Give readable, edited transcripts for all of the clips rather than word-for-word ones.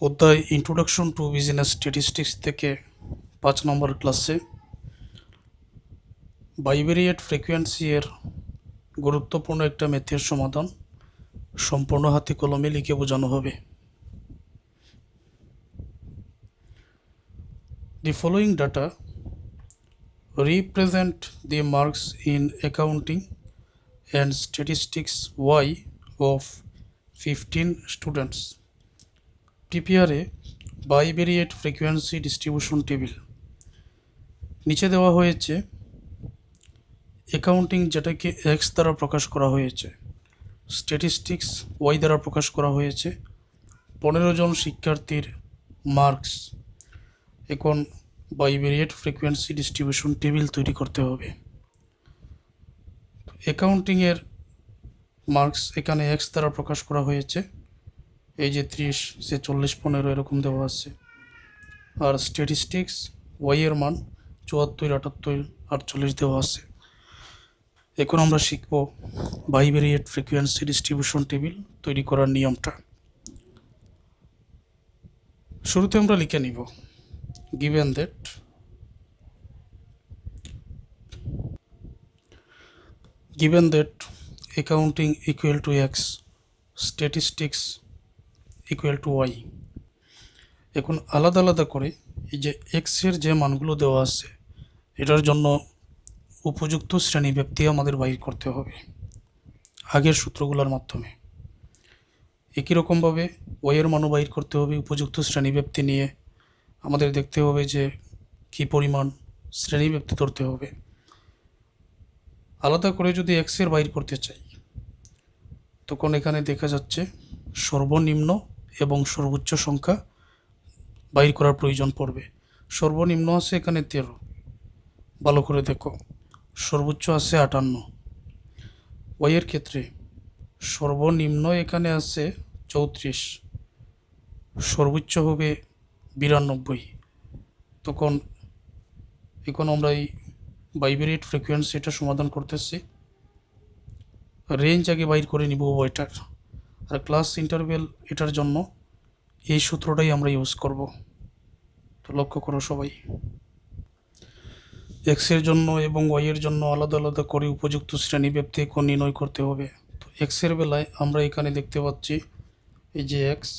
অধ্যায় introduction to business statistics থেকে 5 নম্বর ক্লাসে বাইভেরিয়েট ফ্রিকোয়েন্সি এর গুরুত্বপূর্ণ একটা ম্যাথের সমাধান সম্পূর্ণ হাতে কলমে লিখে বোঝানো হবে। The following data represent the marks in accounting and statistics Y of 15 students. Prepare a bivariate frequency distribution table. নিচে দেওয়া হয়েছে অ্যাকাউন্টিং, যেটাকে এক্স দ্বারা প্রকাশ করা হয়েছে, স্ট্যাটিস্টিক্স ওয়াই দ্বারা প্রকাশ করা হয়েছে। 15 জন শিক্ষার্থীর মার্কস। এখন বাইভেরিয়েট ফ্রিকোয়েন্সি ডিস্ট্রিবিউশন টেবিল তৈরি করতে হবে। অ্যাকাউন্টিংয়ের মার্কস এখানে এক্স দ্বারা প্রকাশ করা হয়েছে, এই যে 30 সে 40 15 এরকম দেওয়া আছে। আর স্ট্যাটিস্টিক্স ওয়াই এর মান 74 78 48 দেওয়া আছে। এখন আমরা শিখব বাইভেরিয়েট ফ্রিকোয়েন্সি ডিস্ট্রিবিউশন টেবিল তৈরি করার নিয়মটা। শুরুতে আমরা লিখে নিব given that accounting equal to x, statistics equal to y। এখন আলাদা আলাদা করে এই যে এক্স এর যে মানগুলো দেওয়া আছে এটার জন্য উপযুক্ত শ্রেণী ব্যক্তি আমাদের বাইর করতে হবে আগের সূত্রগুলোর মাধ্যমে। একই রকমভাবে ওয়াই এর মানও বাইর করতে হবে উপযুক্ত শ্রেণী ব্যক্তি নিয়ে। আমাদের দেখতে হবে যে কী পরিমাণ শ্রেণী ব্যক্তি ধরতে হবে। আলাদা করে যদি এক্স এর বাইর করতে চাই তখন এখানে দেখা যাচ্ছে সর্বনিম্ন এবং সর্বোচ্চ সংখ্যা বাইর করার প্রয়োজন পড়বে। সর্বনিম্ন আছে এখানে 13, ভালো করে দেখো, সর্বোচ্চ আছে 58। ওয়াইয়ের ক্ষেত্রে সর্বনিম্ন এখানে আছে 34, সর্বোচ্চ হবে 92। তখন এখন আমরা এই বাইভেরিয়েট ফ্রিকোয়েন্সি এটা সমাধান করতেছি। রেঞ্জ আগে বাইর করে নিব ওইটার, আর ক্লাস ইন্টারভেল এটার জন্য এই সূত্রটাই আমরা ইউজ করব। তো লক্ষ্য করো সবাই, এক্সের জন্য এবং ওয়াইয়ের জন্য আলাদা আলাদা করে উপযুক্ত শ্রেণী ব্যক্তি এখন নির্ণয় করতে হবে। তো এক্সের বেলায় আমরা এখানে দেখতে পাচ্ছি এই যে এক্স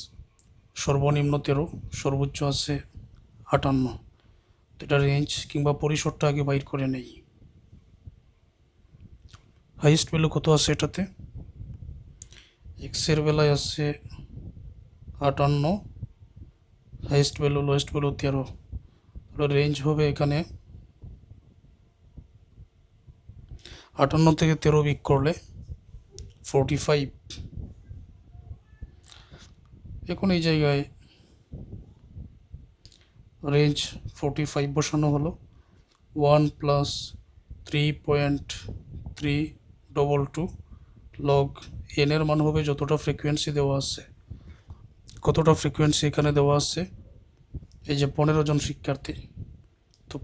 সর্বনিম্ন 13, সর্বোচ্চ আছে 58। তো এটা রেঞ্জ কিংবা পরিসরটা আগে বাইর করে নেই। হাইয়েস্ট ভ্যালু কত আছে এটাতে? এক্সের বেলায় আছে 58, highest value lowest value 13। Range হবে এখানে 58 থেকে 13 বিক করলে 45। এখন এই জায়গায় রেঞ্জ 45 বসানো হলো। 1 + 3.322 লগ এন এর মান হবে যতটা ফ্রিকোয়েন্সি দেওয়া আছে। কতটা ফ্রিকোয়েন্সি এখানে দেওয়া আছে? এই যে 15 জন শিক্ষার্থী, তো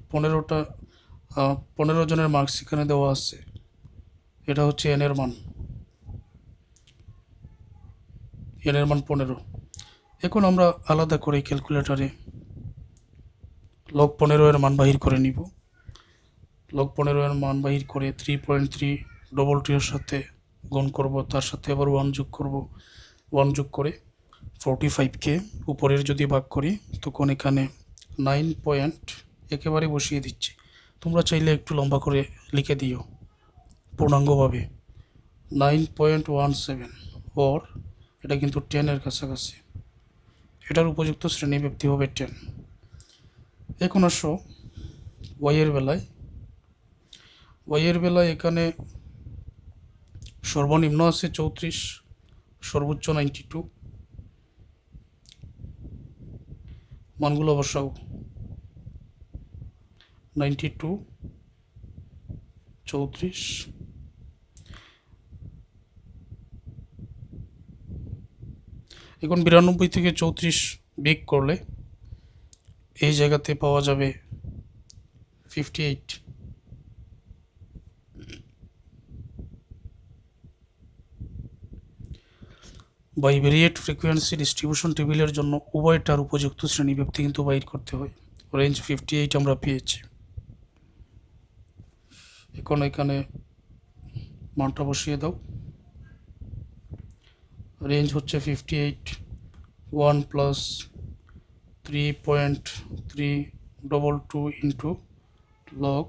15 জনের মার্কস এখানে দেওয়া আছে। এটা হচ্ছে এন এর মান, এন এর মান 15। এখন আমরা আলাদা করে ক্যালকুলেটরে লগ 15 এর মান বাহির করে নিব। লগ 15 এর মান বাহির করে 3.322 এর সাথে গুণ করব, তার সাথে আবার 1 যোগ করব। 1 যোগ করে 45কে উপরের যদি ভাগ করি তখন এখানে 9 পয়েন্ট একেবারে বসিয়ে দিচ্ছি। তোমরা চাইলে একটু লম্বা করে লিখে দিও পূর্ণাঙ্গভাবে 9.17, ওর এটা কিন্তু 10 এর কাছাকাছি। এটার উপযুক্ত শ্রেণী ব্যক্তি হবে 10। এখন আসো ওয়াইয়ের বেলায় এখানে সর্বনিম্ন আছে 34, সর্বোচ্চ 92। মানগুলো বসাও, 92, 34। এখন 92 থেকে 34 বিয়োগ করলে এই জায়গাতে পাওয়া যাবে 58। বাইভেরিয়েট ফ্রিকোয়েন্সি ডিস্ট্রিবিউশন টেবিলের জন্য উভয়টার উপযুক্ত শ্রেণীব্যাপ্তি কিন্তু বাইর করতে হয়। রেঞ্জ 58 আমরা পেয়েছি। এখন এখানে মানটা বসিয়ে দাও। রেঞ্জ হচ্ছে 58, 1 প্লাস 3.322 ইন্টু লগ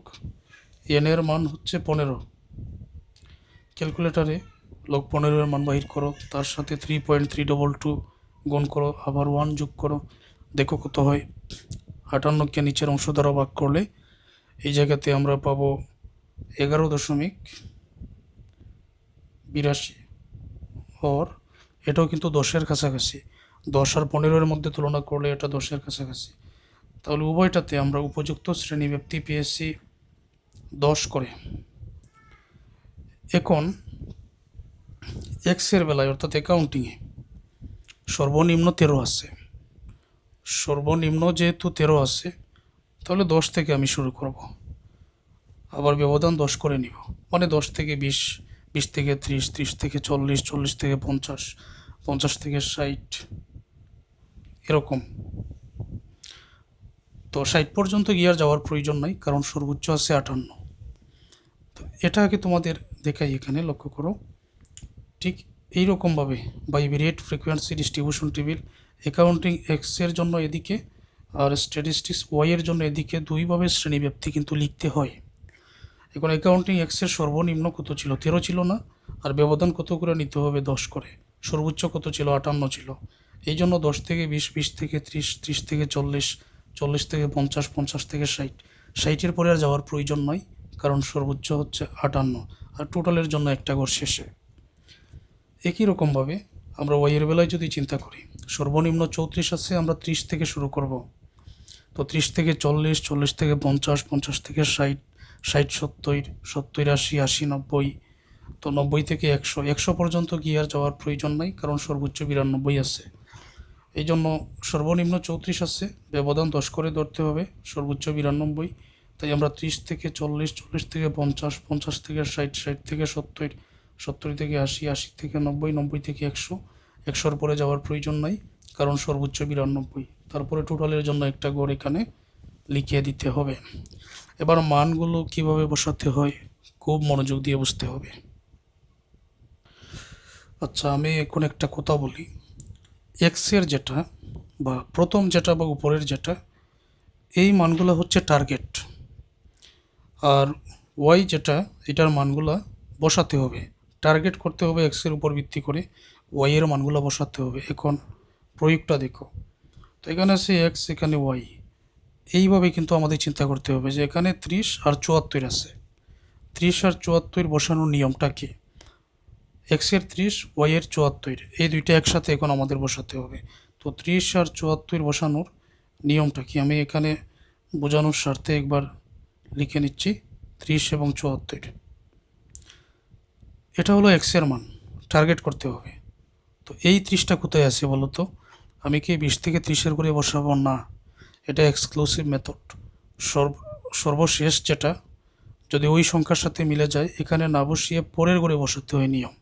এন এর মান হচ্ছে 15। ক্যালকুলেটারে লগ 15 এর মান বাহির করো, তার সাথে 3.322 গুণ করো, আবার 1 যোগ করো, দেখো কত হয়। 58কে নিচের অংশ দ্বারা ভাগ করলে এই জায়গাতে আমরা পাবো 11.82, ওর এটাও কিন্তু 10-এর কাছাকাছি। 10 আর 15-এর মধ্যে তুলনা করলে এটা 10-এর কাছাকাছি। তাহলে উভয়টাতে আমরা উপযুক্ত শ্রেণীব্যাপ্তি পেয়েছি 10 করে। এখন এক্সের বেলায় অর্থাৎ অ্যাকাউন্টিংয়ে সর্বনিম্ন 13 আছে। সর্বনিম্ন যেহেতু 13 আছে, তাহলে 10 থেকে আমি শুরু করব। আবার ব্যবধান 10 করে নিব, মানে 10 থেকে 20, 20 থেকে 30, 30 থেকে 40, 40 থেকে 50, 50 থেকে 60, এরকম। তো 60 পর্যন্ত গিয়ে যাওয়ার প্রয়োজন নাই, কারণ সর্বোচ্চ আছে 58। তো এটা আগে তোমাদের দেখাই, এখানে লক্ষ্য করো। ঠিক এইরকমভাবে bivariate frequency distribution table accounting এক্সের জন্য এদিকে আর স্ট্যাটিস্টিক্স ওয়াইয়ের জন্য এদিকে দুইভাবে শ্রেণীব্যাপ্তি কিন্তু লিখতে হয়। এখন অ্যাকাউন্টিং এক্সের সর্বনিম্ন কত ছিল? 13 ছিল না? আর ব্যবধান কত করে নিতে হবে? 10 করে। সর্বোচ্চ কত ছিল? 58 ছিল। এই জন্য 10 থেকে 20, 20 থেকে 30, 30 থেকে 40, 40 থেকে 50, 50 থেকে 60, 60-এর পরে আর যাওয়ার প্রয়োজন নয়, কারণ সর্বোচ্চ হচ্ছে 58, আর টোটালের জন্য একটা ঘর শেষে। একই রকমভাবে আমরা ওয়াইয়ের বেলায় যদি চিন্তা করি, সর্বনিম্ন 34 আছে, আমরা 30 থেকে শুরু করব। তো 30 থেকে 40, 40 থেকে 50, 50 থেকে 60, 60, 70, 70, 80, 80, 90, তো 90 থেকে 100, 100 পর্যন্ত গিয়ে আর যাওয়ার প্রয়োজন নাই, কারণ সর্বোচ্চ 92 আছে। এই জন্য সর্বনিম্ন 34 আছে, ব্যবধান 10 করে ধরতে হবে, সর্বোচ্চ 92। তাই আমরা 30 থেকে 40, 40 থেকে 50, 50 থেকে 60, 60 থেকে 70, 70 থেকে 80, 80 থেকে 90, 90 থেকে 100, 100-র পরে যাওয়ার প্রয়োজন নাই, কারণ সর্বোচ্চ 92। তারপরে টোটালের জন্য একটা গড় এখানে লিখে দিতে হবে। এবার মানগুলো কিভাবে বসাতে হয় খুব মনোযোগ দিয়ে বুঝতে হবে। আচ্ছা, আমি এখন একটা কথা বলি। এক্সের যেটা বা প্রথম যেটা বা উপরের যেটা, এই মানগুলো হচ্ছে টার্গেট। আর ওয়াই যেটা, এটার মানগুলো বসাতে হবে, টার্গেট করতে হবে এক্সের উপর ভিত্তি করে, ওয়াইয়ের মানগুলো বসাতে হবে। এখন প্রয়োগটা দেখো। তো এখানে আছে এক্স, এখানে ওয়াই। এইভাবে কিন্তু আমাদের চিন্তা করতে হবে যে এখানে 30 আর 74 আছে। 30 আর 74 বসানোর নিয়মটা কি? এক্সের 30, ওয়াইয়ের 74, এই দুইটা একসাথে এখন আমাদের বসাতে হবে। তো 30 আর 74 বসানোর নিয়মটা কি? আমি এখানে বোঝানোর স্বার্থে একবার লিখে নিচ্ছি, 30 এবং 74। এটা হলো এক্সের মান, টার্গেট করতে হবে। তো এই 30টা কোথায় আছে বলো তো? আমি কি 20 থেকে 30-এর করে বসাবো? না, এটা এক্সক্লুসিভ মেথড। সর্বশেষ যেটা যদি ওই সংখ্যার সাথে মিলে যায়, এখানে না বসিয়ে পরের ঘরে বসাতে হয় নিয়ম।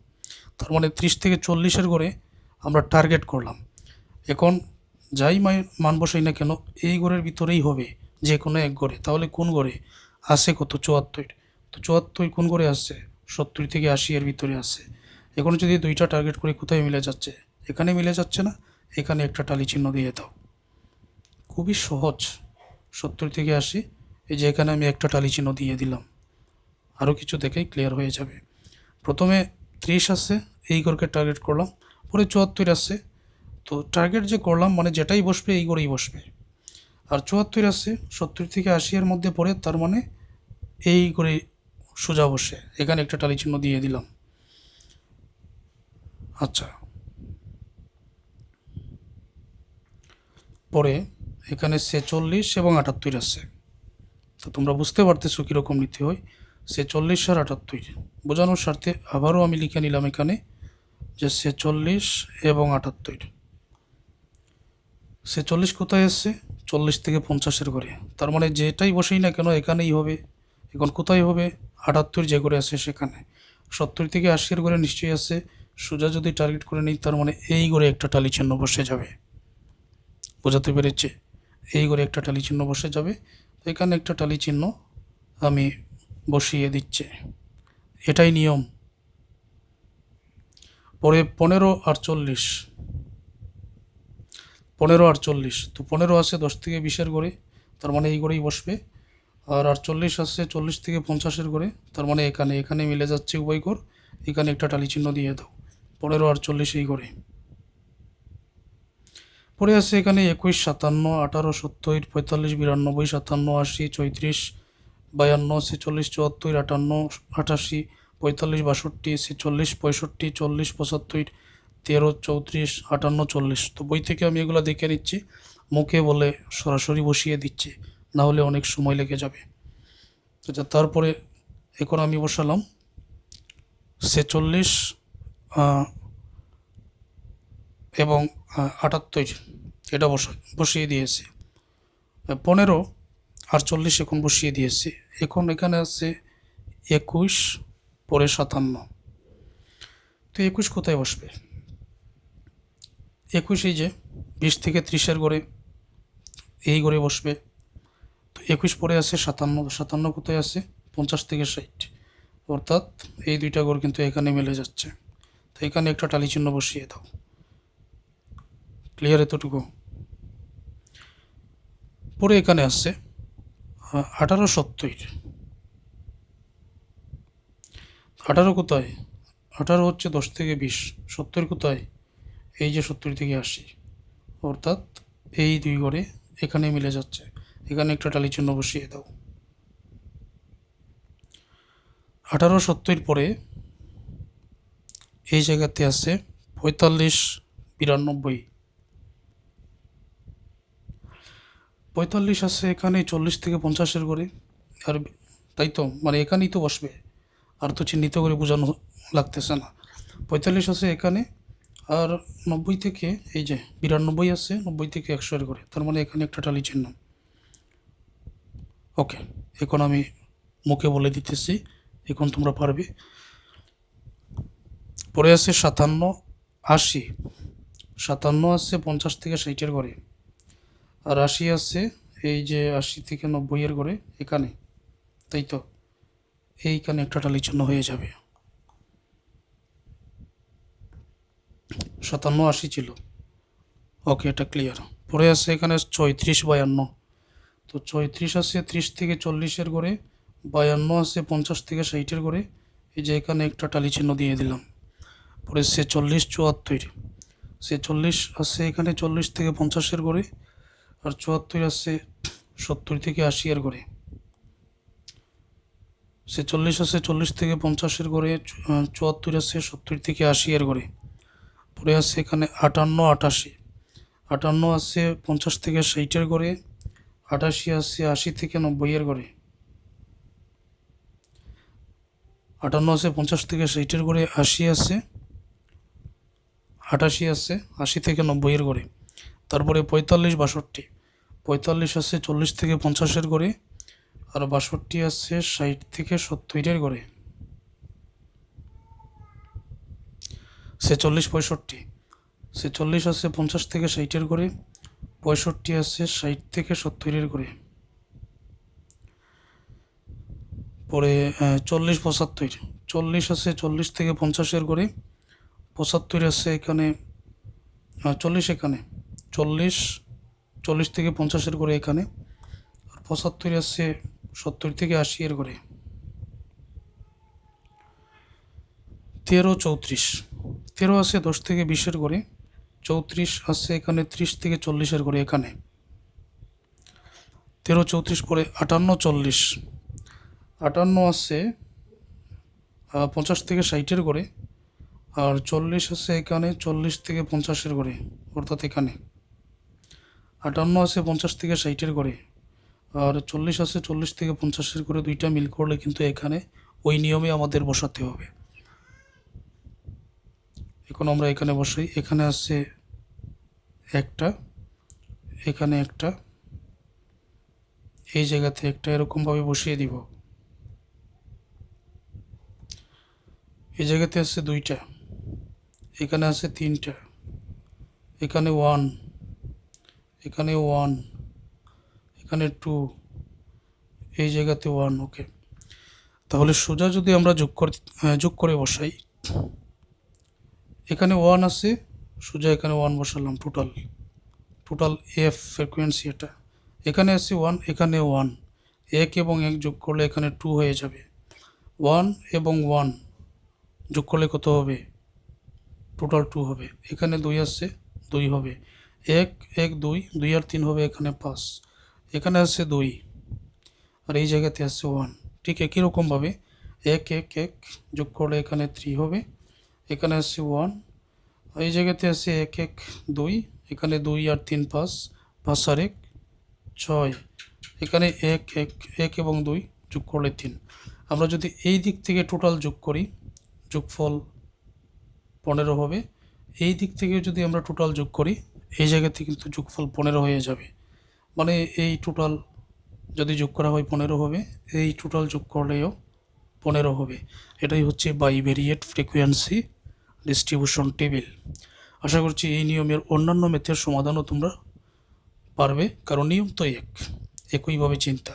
তার মানে 30 থেকে 40-এর ঘরে আমরা টার্গেট করলাম। এখন যাই মান বসাই না কেন, এই ঘরের ভিতরেই হবে, যে কোনো এক ঘরে। তাহলে কোন ঘরে আছে? কত? 74। তো 74 কোন ঘরে আছে? 70 থেকে 80-এর ভিতরে আছে। এখন যদি দুইটা টার্গেট করে, কোথায় মিলে যাচ্ছে? এখানে মিলে যাচ্ছে না? এখানে একটা টালি চিহ্ন দিয়ে দাও। খুবই সহজ। 70 থেকে 80, এই যে এখানে আমি একটা টালি চিহ্ন দিয়ে দিলাম। আরও কিছু দেখেই ক্লিয়ার হয়ে যাবে। প্রথমে 30 আছে, এই ঘরকে টার্গেট করলাম, পরে 74 আছে। তো টার্গেট যে করলাম, মানে যেটাই বসবে এই ঘরেই বসবে। আর 74 আছে 70 থেকে 80-এর মধ্যে পড়ে, তার মানে এই ঘরে সোজা বসে। এখানে একটা টালি চিহ্ন দিয়ে দিলাম। আচ্ছা, পরে এখানে 46 এবং 78 আছে। তো তোমরা বুঝতে পারতেছো কীরকম নিতে হয়। 46 আর 78 বোঝানোর স্বার্থে আবারও আমি লিখে নিলাম এখানে যে 46 এবং 78। 46 কোথায় আসছে? 40 থেকে 50-এর ঘরে। তার মানে যেটাই বসেই না কেন এখানেই হবে। এখন কোথায় হবে? 78 যে ঘরে আছে সেখানে। 70 থেকে 80-এর ঘরে নিশ্চয়ই আছে, সোজা যদি টার্গেট করে নিই তার মানে এই ঘরে একটা টালি চিহ্ন বসে যাবে। বোঝাতে পেরেছে? এই ঘরে একটা টালি চিহ্ন বসে যাবে। তো এখানে একটা টালি চিহ্ন আমি বসিয়ে দিচ্ছি, এটাই নিয়ম। পরে 15 আর 40, তো 15 আছে 10 থেকে 20-এর ঘরে, তার মানে এই ঘরেই বসবে। আর 48 আছে 40 থেকে 50-এর ঘরে, তার মানে এখানে এখানে মিলে যাচ্ছে উভয় ঘর। এখানে একটা টালি চিহ্ন দিয়ে দাও, 15 আর 40 এই ঘরে। পরে আছে এখানে 21, 57, 18, 70, 45, 92, 57, 80, 34, 52, 46, 74, 58, 88, 45, 62, 46, 65, 40, 75, 13, 34, 58, 40। তো বই থেকে আমি এগুলো দেখে নিচ্ছি, মুখে বলে সরাসরি বসিয়ে দিচ্ছি, না হলে অনেক সময় লেগে যাবে। আচ্ছা, তারপরে এখন আমি বসালাম 46 এবং 78, এটা বসিয়ে দিয়েছি। 15 আর 40 এখন বসিয়ে দিয়েছি। এখন এখানে আছে 21, পরে 57। তো 21 কোথায় বসবে? 21 এই যে 20 থেকে 30-এর ঘরে, এই ঘরে বসবে। তো 21 পরে আছে 57, 57 কোথায় আছে? 50 থেকে 60, অর্থাৎ এই দুইটা ঘর কিন্তু এখানে মিলে যাচ্ছে। তো এখানে একটা টালি চিহ্ন বসিয়ে দাও। ক্লিয়ার এতটুকু? পরে এখানে আসছে 18, 70। 18 কোথায়? 18 হচ্ছে 10 থেকে 20, 70 কোথায়? এই যে 70 থেকে 80, অর্থাৎ এই দুই ঘরে এখানে মিলে যাচ্ছে। এখানে একটা টালি চিহ্ন বসিয়ে দাও। 18, 70 পরে এই জায়গাতে আছে 45, 92। 45 আছে এখানে 40 থেকে 50-এর ঘরে, আর তাই তো, মানে এখানেই তো বসবে, আর তো চিহ্নিত করে বোঝানো লাগতেছে না। 45 আছে এখানে, আর 90 থেকে এই যে 92 আছে 90 থেকে 100-এর ঘরে, তার মানে এখানে একটা টালি চিহ্ন। ওকে, এখন আমি মুখে বলে দিতেছি, এখন তোমরা পারবে। পরে আছে 57, 80। 57 আছে 50 থেকে 60-এর ঘরে, আর 80 আছে এই যে 80 থেকে 90-এর ঘরে এখানে, তাই তো, এইখানে একটা টালি চিহ্ন হয়ে যাবে। 57, 80 ছিল। ওকে, এটা ক্লিয়ার। পরে আছে এখানে 34, 52। তো 34 আছে 30 থেকে 40-এর ঘরে, 52 আছে 50 থেকে 60-এর ঘরে, এই যে এখানে একটা টালি চিহ্ন দিয়ে দিলাম। পরে 46, 74। 46 আছে এখানে 40 থেকে 50-এর ঘরে, আর 74 আছে 70 থেকে 80-এর ঘরে। 46 আছে 40 থেকে 50-এর ঘরে, 74 আছে 70 থেকে 80-এর ঘরে। পরে আছে এখানে 58, 88। 58 আছে 50 থেকে 60-এর ঘরে, 88 আছে 80 থেকে 90-এর ঘরে। 58 আছে 50 থেকে 60-এর ঘরে, 80 আছে 88 আছে 80 থেকে 90-এর ঘরে। তারপরে 45, 62। 45 আছে 40 থেকে 50-এর ঘরে, আর 62 আছে 60 থেকে 70-এর ঘরে। 46, 65। 46 আছে 50 থেকে 60-এর ঘরে, 65 আছে 60 থেকে 70-এর ঘরে। পরে 40, 75। 40 আছে 40 থেকে 50-এর ঘরে, 75 আছে এখানে, 40 এখানে, 40 40 থেকে 50-এর ঘরে এখানে, আর 75 আছে 70 থেকে 80-এর ঘরে। 13, 34। 13 আছে 10 থেকে 20-এর ঘরে, 34 আছে এখানে 30 থেকে 40-এর ঘরে এখানে। 13, 34 পরে 58, 40। 58 আছে 50 থেকে 60-এর ঘরে, আর 40 আছে এখানে 40 থেকে 50-এর ঘরে, অর্থাৎ এখানে। 58 আছে 50 থেকে 60-এর ঘরে, আর 40 আছে 40 থেকে 50-এর ঘরে, দুইটা মিল করলে কিন্তু এখানে ওই নিয়মে আমাদের বসাতে হবে। এখন আমরা এখানে বসাই। এখানে আছে একটা, এখানে একটা, এই জায়গাতে একটা, এরকমভাবে বসিয়ে দিব। এই জায়গাতে আছে দুইটা, এখানে আছে 3টা, এখানে 1, এখানে 1, এখানে 2, এই জায়গাতে 1। ওকে, তাহলে সোজা যদি আমরা যোগ করে বসাই, এখানে 1 আছে, সোজা এখানে 1 বসালাম। টোটাল এফ ফ্রিকোয়েন্সি এটা। এখানে আছে 1, এখানে 1, 1 এবং 1 যোগ করলে এখানে 2 হয়ে যাবে। 1 এবং 1 যোগ করলে কত হবে? টোটাল 2 হবে। এখানে 2 আছে, 2 হবে। 1 1 2, 2 আর 3 হবে এখানে 5। এখানে আছে 2 আর এই জায়গাতে আছে 1। ঠিক একই রকমভাবে 1 1 1 যোগ করলে এখানে 3 হবে। এখানে আছে 1, এই জায়গাতে আছে 1 1 2, এখানে 2 আর 3 5, 5 আর 1 6, এখানে 1 1 1 এবং 2 যোগ করলে 3। আমরা যদি এই দিক থেকে টোটাল যোগ করি, যোগফল 15 হবে। এই দিক থেকে যদি আমরা টোটাল যোগ করি, এই জায়গাতে কিন্তু যোগফল 15 হয়ে যাবে। মানে এই টোটাল যদি যোগ করা হয় 15 হবে, এই টোটাল যোগ করলেও 15 হবে। এটাই হচ্ছে বাইভেরিয়েট ফ্রিকোয়েন্সি ডিস্ট্রিবিউশন টেবিল। আশা করছি এই নিয়মের অন্যান্য ম্যাথের সমাধানও তোমরা পারবে, কারণ নিয়ম তো একইভাবে চিন্তা।